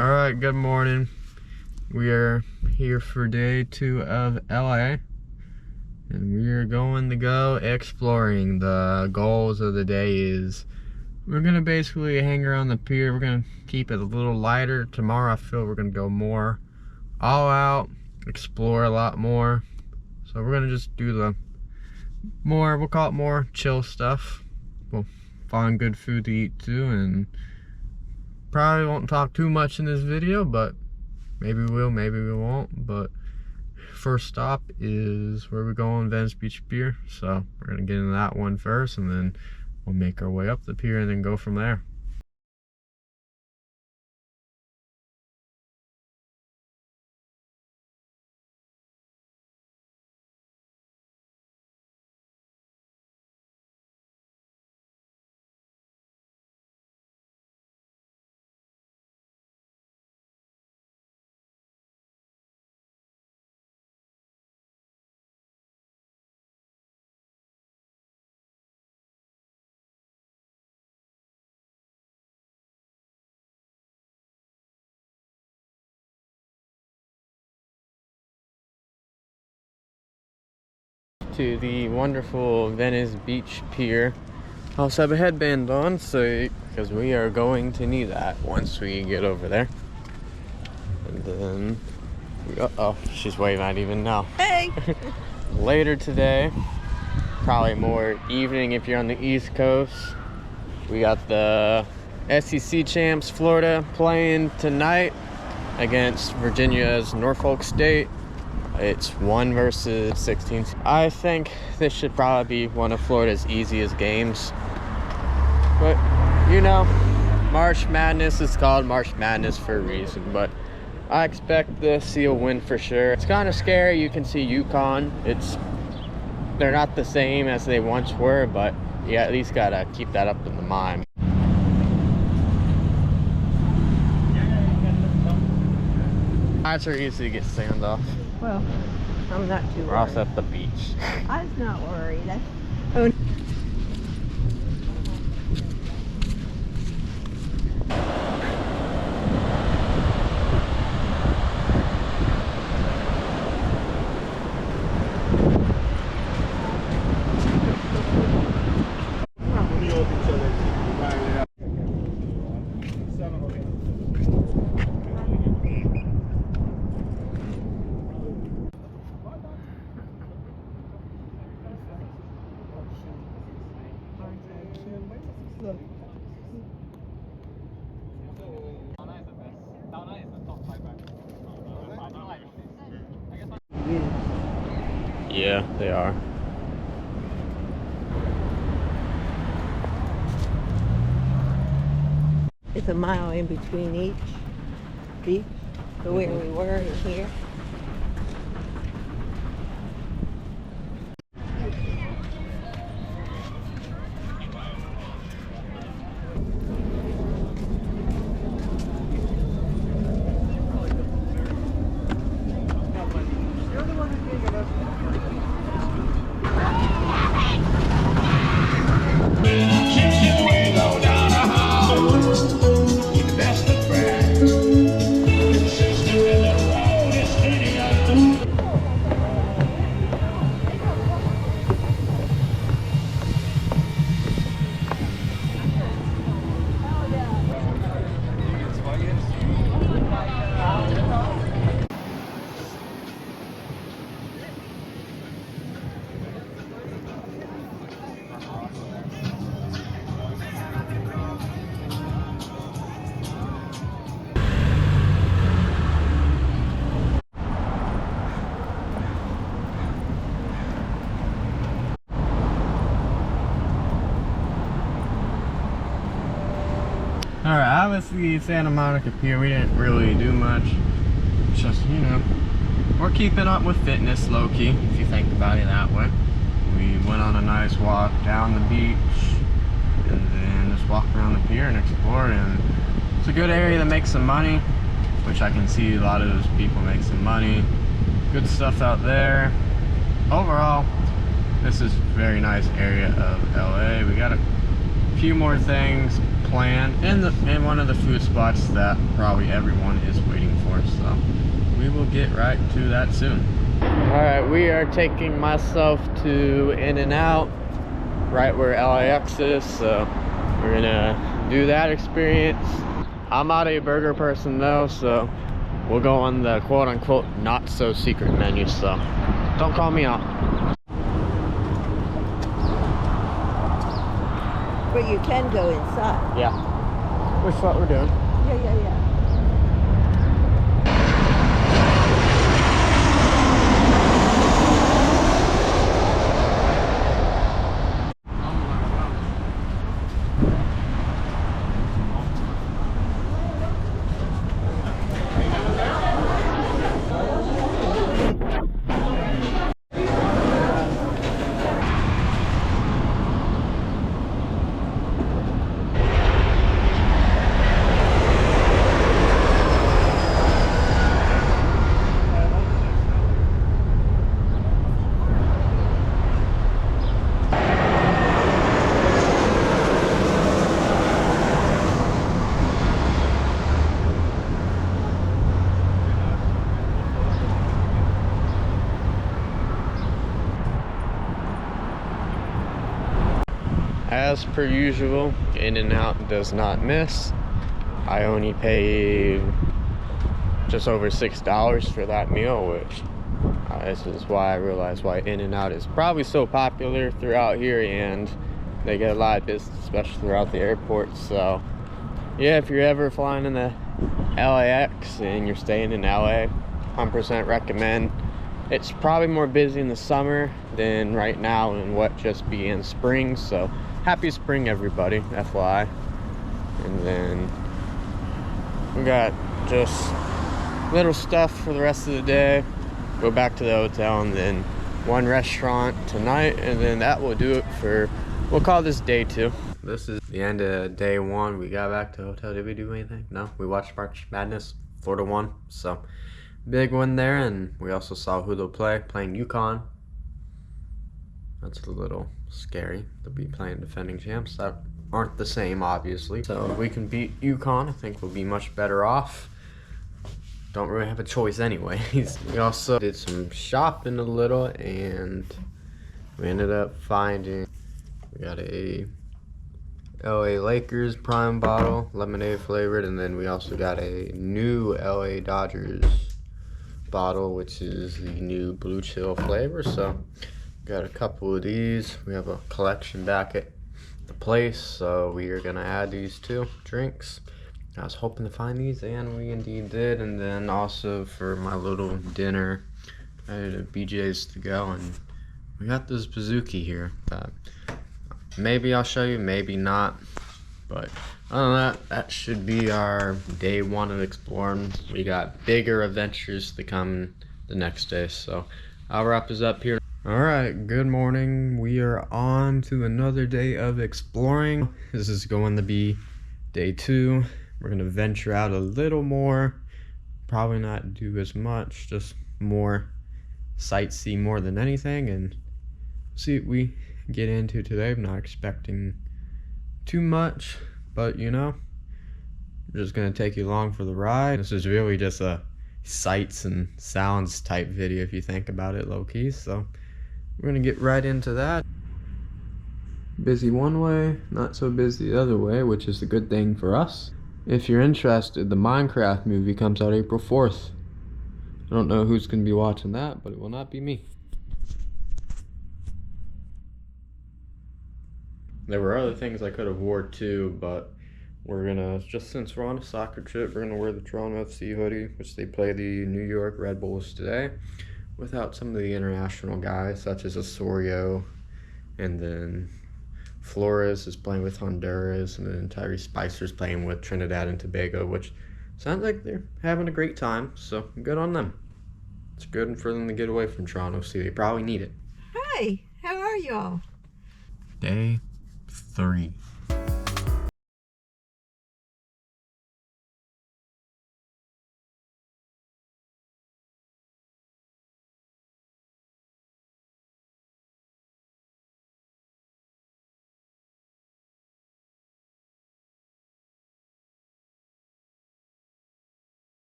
Alright, good morning. We are here for day 2 of LA. And we are going to go exploring. The goals of the day is we're going to basically hang around the pier. We're going to keep it a little lighter. Tomorrow I feel we're going to go more all out, explore a lot more. So we're going to just do the more, we'll call it more chill stuff. We'll find good food to eat too, and probably won't talk too much in this video, but maybe we will, maybe we won't. But first stop is where we're going, Venice Beach Pier. So we're gonna get into that one first, and then we'll make our way up the pier and then go from there. To the wonderful Venice Beach Pier. I also have a headband on, so because we are going to need that once we get over there. And then, oh, she's waving at even now. Hey! Later today, probably more evening if you're on the East Coast, we got the SEC champs Florida playing tonight against Virginia's Norfolk State. It's 1 versus 16. I think this should probably be one of Florida's easiest games. But, you know, March Madness is called March Madness for a reason. But I expect the Seal win for sure. It's kind of scary. You can see UConn. They're not the same as they once were, but you at least got to keep that up in the mind. Nights are easy to get sand off. Well, I'm not too worried. We're also at the beach. I was not worried. Yeah, they are. It's a mile in between each beach, so where we were and here. Alright, obviously Santa Monica Pier, we didn't really do much. It's just, you know, we're keeping up with fitness low-key, if you think about it that way. We went on a nice walk down the beach, and then just walked around the pier and explored, and it's a good area to make some money, which I can see a lot of those people make some money. Good stuff out there. Overall, this is a very nice area of LA. We got a few more things planned, and one of the food spots that probably everyone is waiting for. So we will get right to that soon. Alright, we are taking myself to In-N-Out, right where LAX is, so we're gonna do that experience. I'm not a burger person though, so we'll go on the quote-unquote not-so-secret menu, so don't call me out. But you can go inside. Yeah, which is what we're doing. Yeah. As per usual, In-N-Out does not miss. I only paid just over $6 for that meal, which this is why I realized why In-N-Out is probably so popular throughout here, and they get a lot of business, especially throughout the airport. So yeah, if you're ever flying in the LAX and you're staying in LA, 100% recommend. It's probably more busy in the summer than right now in what just began spring, so happy spring everybody, FYI. And then we got just little stuff for the rest of the day, go back to the hotel, and then one restaurant tonight, and then that will do it for, we'll call this day 2. This is the end of day 1. We got back to the hotel. Did we do anything? No, we watched March Madness, Florida won, so big one there. And we also saw who they'll playing UConn. That's a little scary. They'll be playing defending champs that aren't the same, obviously. So if we can beat UConn, I think we'll be much better off. Don't really have a choice anyways. We also did some shopping a little, and we ended up finding, we got a LA Lakers prime bottle, lemonade flavored, and then we also got a new LA Dodgers bottle, which is the new blue chill flavor. So got a couple of these. We have a collection back at the place, so we are gonna add these 2 drinks. I was hoping to find these, and we indeed did. And then also for my little dinner, I had a BJ's to go, and we got this bazooki here that maybe I'll show you, maybe not. But other than that, that should be our day 1 of exploring. We got bigger adventures to come the next day, so I'll wrap this up here. Alright, good morning. We are on to another day of exploring. This is going to be day 2. We're going to venture out a little more. Probably not do as much, just more sightsee more than anything, and see what we get into today. I'm not expecting too much, but you know, I'm just going to take you along for the ride. This is really just a sights and sounds type video if you think about it, low-key. So we're gonna get right into that. Busy one way, not so busy the other way, which is a good thing for us. If you're interested, the Minecraft movie comes out April 4th. I don't know who's gonna be watching that, but it will not be me. There were other things I could have wore too, but we're gonna, just since we're on a soccer trip, we're gonna wear the Toronto FC hoodie, which they play the New York Red Bulls today, without some of the international guys, such as Osorio, and then Flores is playing with Honduras, and then Tyrese Spicer's playing with Trinidad and Tobago, which sounds like they're having a great time, so good on them. It's good for them to get away from Toronto, see, they probably need it. Hi, how are y'all? Day 3.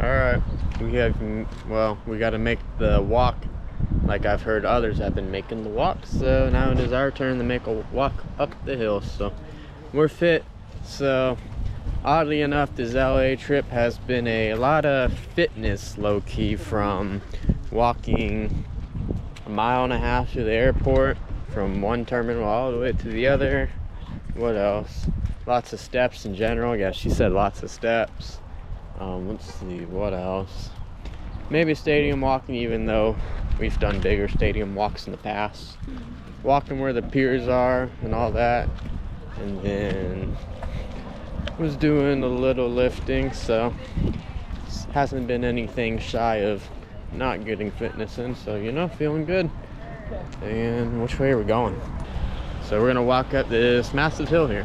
Alright, we got to make the walk like I've heard others have been making the walk. So now it is our turn to make a walk up the hill. So we're fit. So oddly enough, this LA trip has been a lot of fitness low-key, from walking 1.5 miles to the airport, from one terminal all the way to the other. What else? Lots of steps in general. Yeah, she said lots of steps. Let's see, what else? Maybe stadium walking, even though we've done bigger stadium walks in the past. Walking where the piers are and all that. And then was doing a little lifting, so hasn't been anything shy of not getting fitness in, so you know, feeling good. And which way are we going? So we're gonna walk up this massive hill here.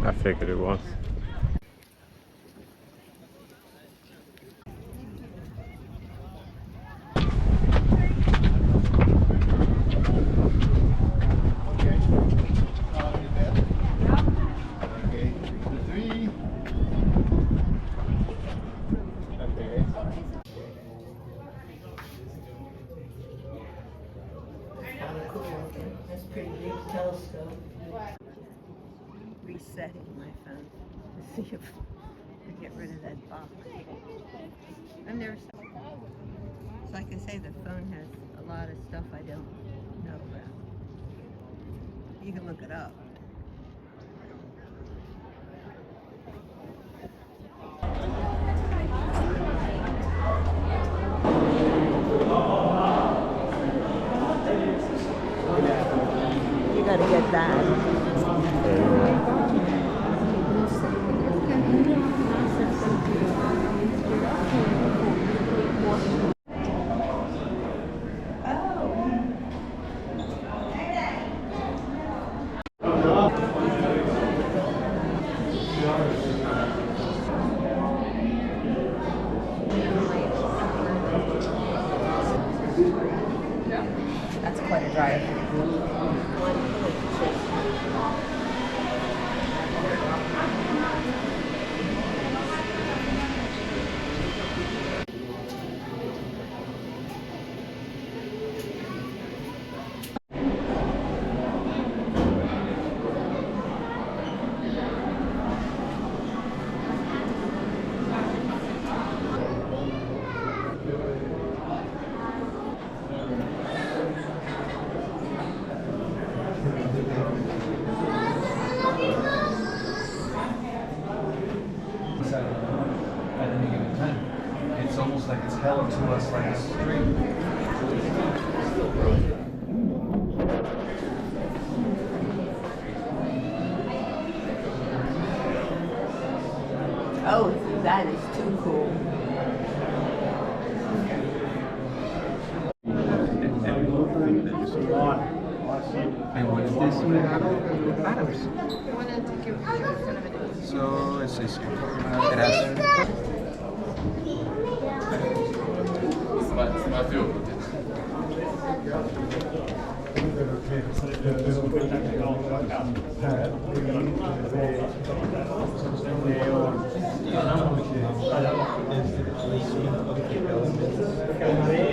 I figured it was. That's pretty big telescope. Resetting my phone to see if I get rid of that box. I've never. So like I say, the phone has a lot of stuff I don't know about. You can look it up. You gotta get that. That's quite a drive. At any given time, it's almost like it's held to us like a string. Oh, that is too cool. And what is this? Atoms. So it's this. It has.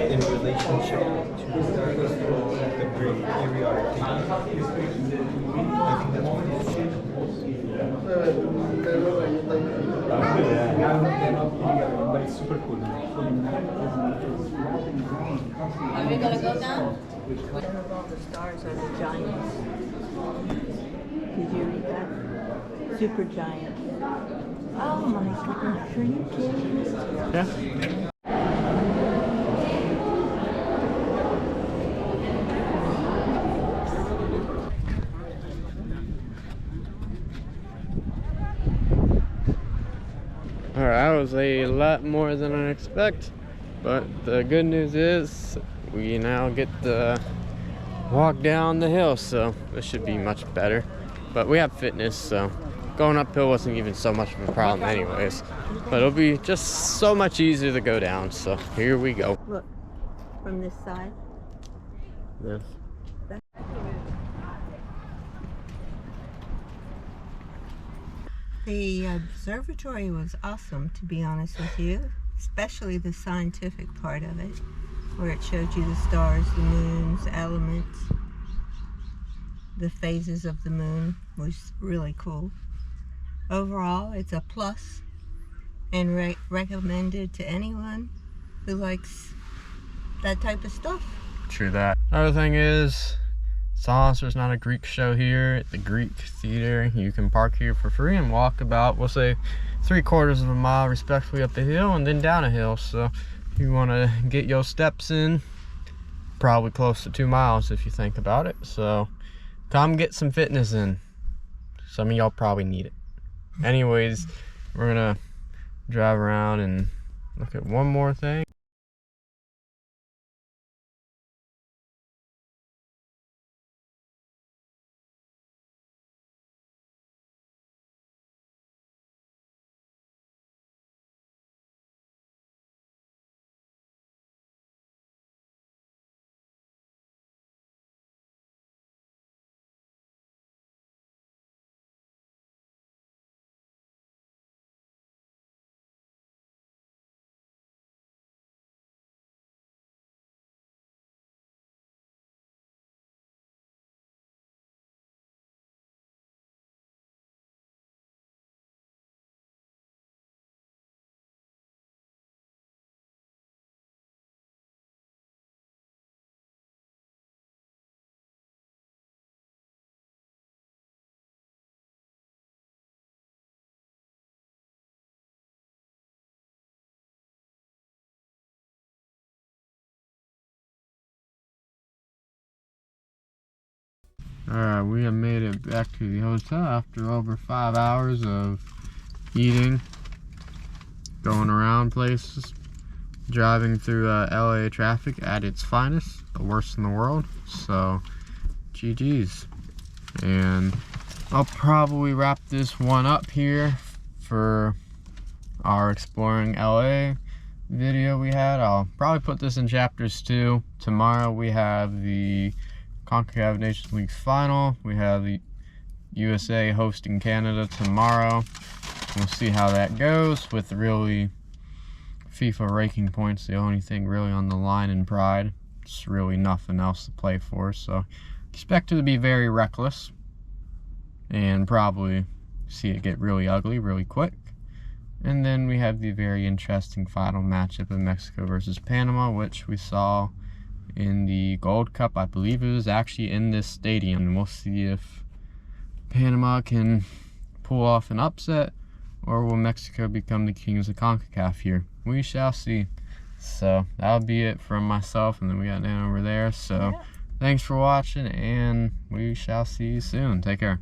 In relationship to the periodic table. I think that's what it is. But it's super cool. Are we gonna go down? One of all the stars are the giants. Did you read that? Super giant. Oh my gosh, are you kidding me? Yeah. Alright, that was a lot more than I expect, but the good news is we now get to walk down the hill, so this should be much better. But we have fitness, so going uphill wasn't even so much of a problem anyways. But it'll be just so much easier to go down, so here we go. Look, from this side. this. The observatory was awesome, to be honest with you, especially the scientific part of it, where it showed you the stars, the moons, elements, the phases of the moon was really cool. Overall, it's a plus and recommended to anyone who likes that type of stuff. True that. Other thing is, it's honest, there's not a Greek show here at the Greek Theater. You can park here for free and walk about, we'll say, 3/4 of a mile respectfully up the hill and then down a hill. So if you want to get your steps in, probably close to 2 miles if you think about it. So come get some fitness in. Some of y'all probably need it. Anyways, we're gonna drive around and look at one more thing. Alright, we have made it back to the hotel after over 5 hours of eating, going around places, driving through LA traffic at its finest, the worst in the world. So, GG's. And I'll probably wrap this one up here for our Exploring LA video we had. I'll probably put this in chapters 2. Tomorrow we have the CONCACAF Nations League final. We have the USA hosting Canada tomorrow. We'll see how that goes with really FIFA ranking points. The only thing really on the line in Pride. It's really nothing else to play for. So expect it to be very reckless and probably see it get really ugly really quick. And then we have the very interesting final matchup of Mexico versus Panama, which we saw in the Gold Cup. I believe it was actually in this stadium, and we'll see if Panama can pull off an upset or will Mexico become the kings of CONCACAF here. We shall see. So that'll be it from myself, and then we got Dan over there. So thanks for watching, and we shall see you soon. Take care.